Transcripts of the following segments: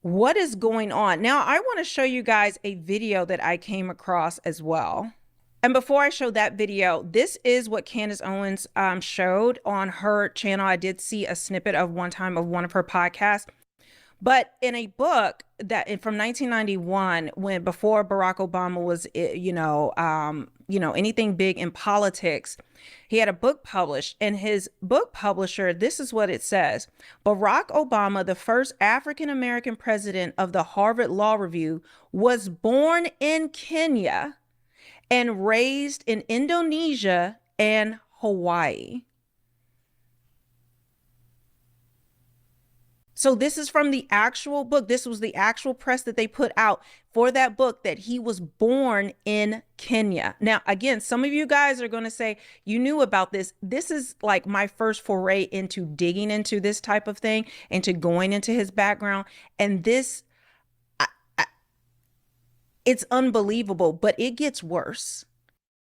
What is going on? Now, I want to show you guys a video that I came across as well. And before I show that video, this is what Candace Owens showed on her channel. I did see a snippet of one time of one of her podcasts. But in a book that from 1991, when before Barack Obama was, anything big in politics, he had a book published, and his book publisher, this is what it says: Barack Obama, the first African-American president of the Harvard Law Review, was born in Kenya and raised in Indonesia and Hawaii. So this is from the actual book. This was the actual press that they put out for that book, that he was born in Kenya. Now, again, some of you guys are going to say you knew about this. This is like my first foray into digging into this type of thing, into going into his background. And this, it's unbelievable, but it gets worse.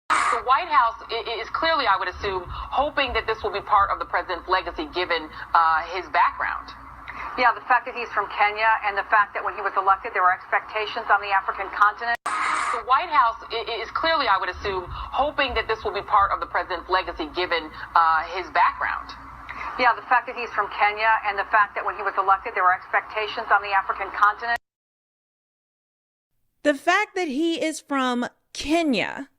The White House is clearly, I would assume, hoping that this will be part of the president's legacy, given his background. Yeah, the fact that he's from Kenya and the fact that when he was elected, there were expectations on the African continent. The White House is clearly, I would assume, hoping that this will be part of the president's legacy, given his background. Yeah, the fact that he's from Kenya and the fact that when he was elected, there were expectations on the African continent. The fact that he is from Kenya.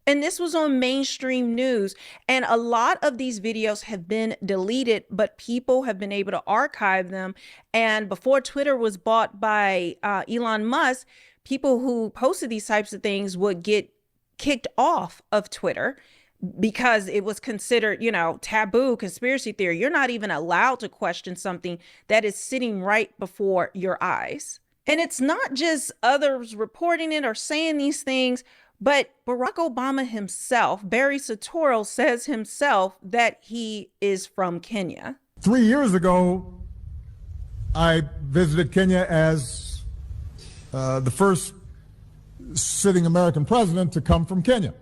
And this was on mainstream news. And a lot of these videos have been deleted, but people have been able to archive them. And before Twitter was bought by Elon Musk, people who posted these types of things would get kicked off of Twitter because it was considered, taboo, conspiracy theory. You're not even allowed to question something that is sitting right before your eyes. And it's not just others reporting it or saying these things, but Barack Obama himself, Barry Sotoro, says himself that he is from Kenya. 3 years ago, I visited Kenya as the first sitting American president to come from Kenya.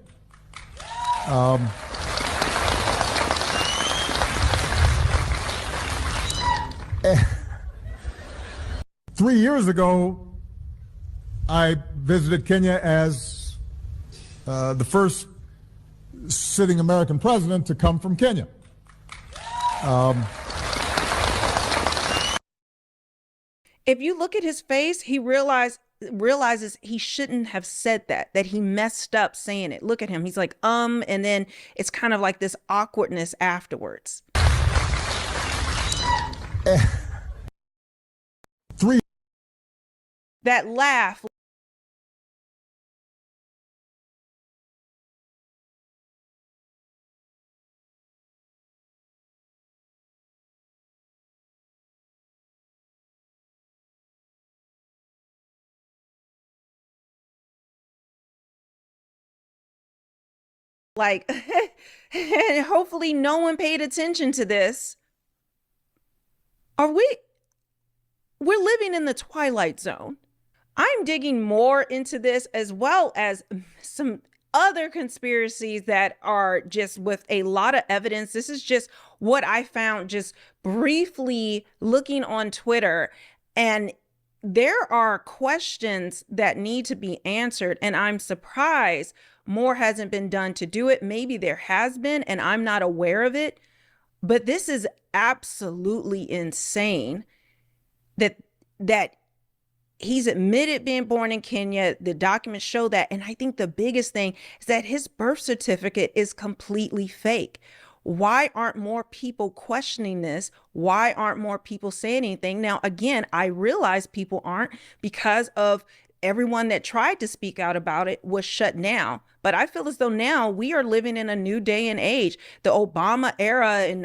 3 years ago, I visited Kenya as the first sitting American president to come from Kenya. If you look at his face, he realizes he shouldn't have said that he messed up saying it. Look at him. He's like, and then it's kind of like this awkwardness afterwards. That laugh. Like, and hopefully no one paid attention to this. We're living in the Twilight Zone. I'm digging more into this, as well as some other conspiracies that are just with a lot of evidence. This is just what I found just briefly looking on Twitter. And there are questions that need to be answered. And I'm surprised more hasn't been done to do it. Maybe there has been, and I'm not aware of it. But this is absolutely insane that he's admitted being born in Kenya. The documents show that. And I think the biggest thing is that his birth certificate is completely fake. Why aren't more people questioning this? Why aren't more people saying anything? Now, again, I realize people aren't because of everyone that tried to speak out about it was shut down. But I feel as though now we are living in a new day and age. The Obama era and